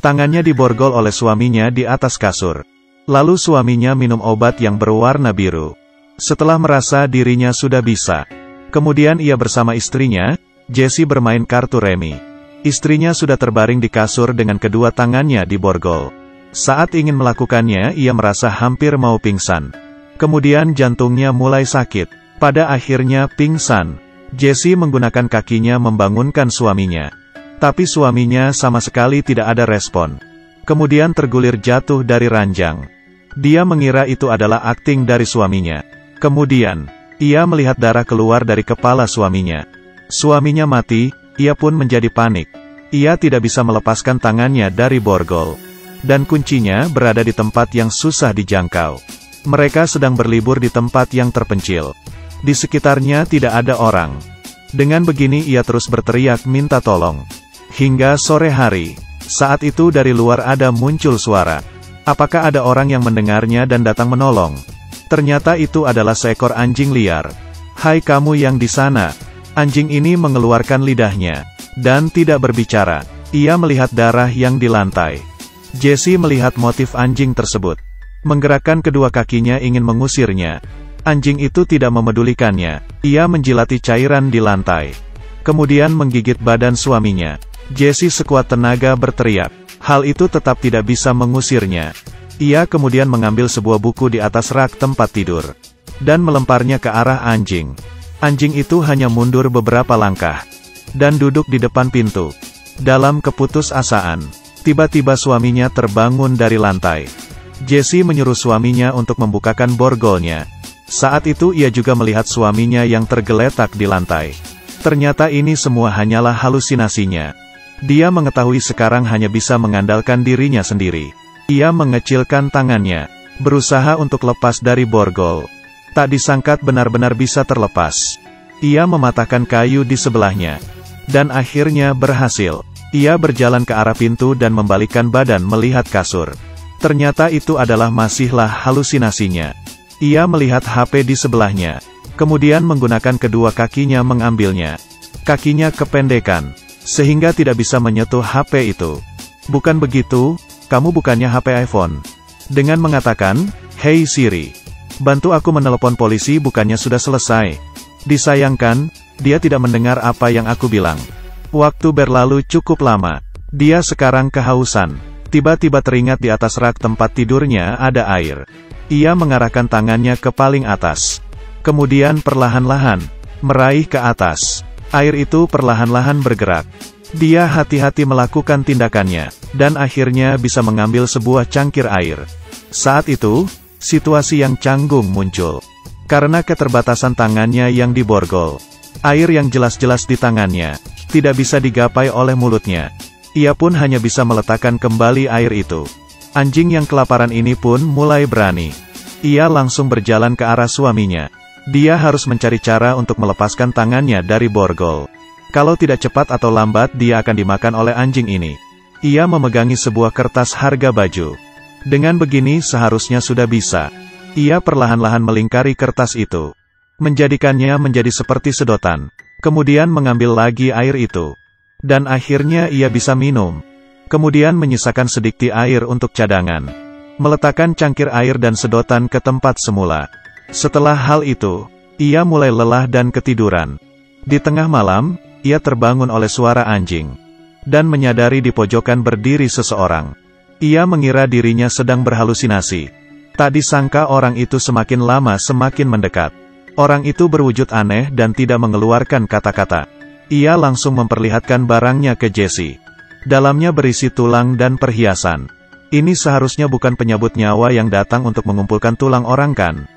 Tangannya diborgol oleh suaminya di atas kasur. Lalu suaminya minum obat yang berwarna biru. Setelah merasa dirinya sudah bisa, kemudian ia bersama istrinya, Jessie, bermain kartu remi. Istrinya sudah terbaring di kasur dengan kedua tangannya diborgol. Saat ingin melakukannya, ia merasa hampir mau pingsan. Kemudian jantungnya mulai sakit. Pada akhirnya pingsan. Jessie menggunakan kakinya membangunkan suaminya. Tapi suaminya sama sekali tidak ada respon. Kemudian tergulir jatuh dari ranjang. Dia mengira itu adalah akting dari suaminya. Kemudian, ia melihat darah keluar dari kepala suaminya. Suaminya mati, ia pun menjadi panik. Ia tidak bisa melepaskan tangannya dari borgol. Dan kuncinya berada di tempat yang susah dijangkau. Mereka sedang berlibur di tempat yang terpencil. Di sekitarnya tidak ada orang. Dengan begini ia terus berteriak minta tolong. Hingga sore hari, saat itu dari luar ada muncul suara. Apakah ada orang yang mendengarnya dan datang menolong? Ternyata itu adalah seekor anjing liar. Hai kamu yang di sana. Anjing ini mengeluarkan lidahnya. Dan tidak berbicara. Ia melihat darah yang di lantai. Jessie melihat motif anjing tersebut. Menggerakkan kedua kakinya ingin mengusirnya. Anjing itu tidak memedulikannya. Ia menjilati cairan di lantai. Kemudian menggigit badan suaminya. Jessie sekuat tenaga berteriak. Hal itu tetap tidak bisa mengusirnya. Ia kemudian mengambil sebuah buku di atas rak tempat tidur. Dan melemparnya ke arah anjing. Anjing itu hanya mundur beberapa langkah. Dan duduk di depan pintu. Dalam keputusasaan, tiba-tiba suaminya terbangun dari lantai. Jessie menyuruh suaminya untuk membukakan borgolnya. Saat itu ia juga melihat suaminya yang tergeletak di lantai. Ternyata ini semua hanyalah halusinasinya. Dia mengetahui sekarang hanya bisa mengandalkan dirinya sendiri. Ia mengecilkan tangannya, berusaha untuk lepas dari borgol. Tak disangka benar-benar bisa terlepas. Ia mematahkan kayu di sebelahnya. Dan akhirnya berhasil. Ia berjalan ke arah pintu dan membalikkan badan melihat kasur. Ternyata itu adalah masihlah halusinasinya. Ia melihat HP di sebelahnya. Kemudian menggunakan kedua kakinya mengambilnya. Kakinya kependekan, sehingga tidak bisa menyentuh HP itu. Bukan begitu, kamu bukannya HP iPhone. Dengan mengatakan, "Hey Siri, bantu aku menelepon polisi," bukannya sudah selesai. Disayangkan, dia tidak mendengar apa yang aku bilang. Waktu berlalu cukup lama. Dia sekarang kehausan. Tiba-tiba teringat di atas rak tempat tidurnya ada air. Ia mengarahkan tangannya ke paling atas. Kemudian perlahan-lahan meraih ke atas. Air itu perlahan-lahan bergerak. Dia hati-hati melakukan tindakannya, dan akhirnya bisa mengambil sebuah cangkir air. Saat itu, situasi yang canggung muncul. Karena keterbatasan tangannya yang diborgol. Air yang jelas-jelas di tangannya tidak bisa digapai oleh mulutnya. Ia pun hanya bisa meletakkan kembali air itu. Anjing yang kelaparan ini pun mulai berani. Ia langsung berjalan ke arah suaminya. Dia harus mencari cara untuk melepaskan tangannya dari borgol. Kalau tidak cepat atau lambat dia akan dimakan oleh anjing ini. Ia memegangi sebuah kertas harga baju. Dengan begini seharusnya sudah bisa. Ia perlahan-lahan melingkari kertas itu. Menjadikannya menjadi seperti sedotan. Kemudian mengambil lagi air itu. Dan akhirnya ia bisa minum. Kemudian menyisakan sedikit air untuk cadangan. Meletakkan cangkir air dan sedotan ke tempat semula. Setelah hal itu, ia mulai lelah dan ketiduran. Di tengah malam, ia terbangun oleh suara anjing. Dan menyadari di pojokan berdiri seseorang. Ia mengira dirinya sedang berhalusinasi. Tak disangka orang itu semakin lama semakin mendekat. Orang itu berwujud aneh dan tidak mengeluarkan kata-kata. Ia langsung memperlihatkan barangnya ke Jessie. Dalamnya berisi tulang dan perhiasan. Ini seharusnya bukan penyabut nyawa yang datang untuk mengumpulkan tulang orang kan?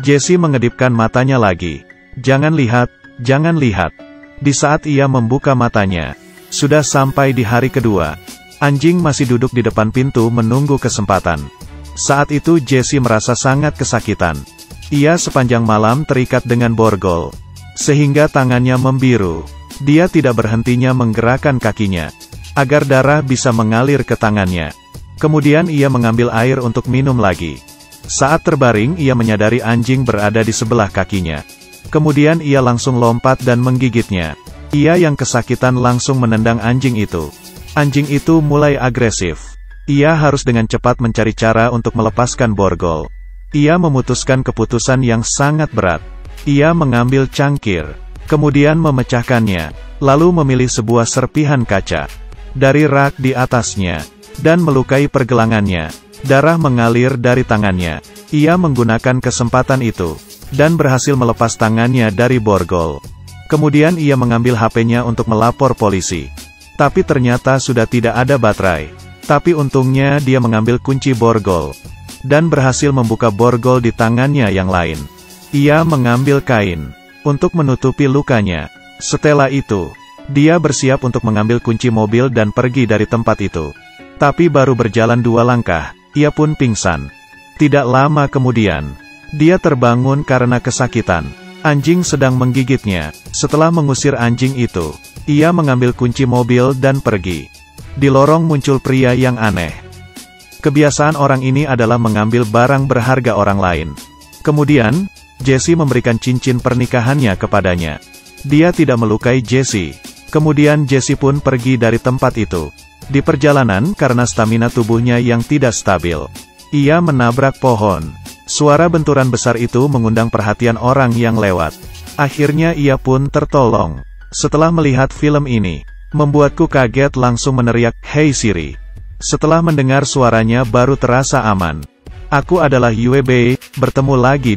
Jessie mengedipkan matanya lagi. Jangan lihat, jangan lihat. Di saat ia membuka matanya, sudah sampai di hari kedua. Anjing masih duduk di depan pintu menunggu kesempatan. Saat itu Jessie merasa sangat kesakitan. Ia sepanjang malam terikat dengan borgol. Sehingga tangannya membiru. Dia tidak berhentinya menggerakkan kakinya. Agar darah bisa mengalir ke tangannya. Kemudian ia mengambil air untuk minum lagi. Saat terbaring ia menyadari anjing berada di sebelah kakinya. Kemudian ia langsung lompat dan menggigitnya. Ia yang kesakitan langsung menendang anjing itu. Anjing itu mulai agresif. Ia harus dengan cepat mencari cara untuk melepaskan borgol. Ia memutuskan keputusan yang sangat berat. Ia mengambil cangkir, kemudian memecahkannya, lalu memilih sebuah serpihan kaca dari rak di atasnya, dan melukai pergelangannya. Darah mengalir dari tangannya. Ia menggunakan kesempatan itu, dan berhasil melepas tangannya dari borgol. Kemudian ia mengambil HP-nya untuk melapor polisi. Tapi ternyata sudah tidak ada baterai. Tapi untungnya dia mengambil kunci borgol, dan berhasil membuka borgol di tangannya yang lain. Ia mengambil kain untuk menutupi lukanya. Setelah itu, dia bersiap untuk mengambil kunci mobil dan pergi dari tempat itu. Tapi baru berjalan 2 langkah, ia pun pingsan. Tidak lama kemudian, dia terbangun karena kesakitan. Anjing sedang menggigitnya. Setelah mengusir anjing itu, ia mengambil kunci mobil dan pergi. Di lorong muncul pria yang aneh. Kebiasaan orang ini adalah mengambil barang berharga orang lain. Kemudian, Jesse memberikan cincin pernikahannya kepadanya. Dia tidak melukai Jesse. Kemudian Jesse pun pergi dari tempat itu. Di perjalanan, karena stamina tubuhnya yang tidak stabil, ia menabrak pohon. Suara benturan besar itu mengundang perhatian orang yang lewat. Akhirnya ia pun tertolong. Setelah melihat film ini, membuatku kaget langsung meneriak, "Hey Siri." Setelah mendengar suaranya baru terasa aman. Aku adalah Yue Bei, bertemu lagi.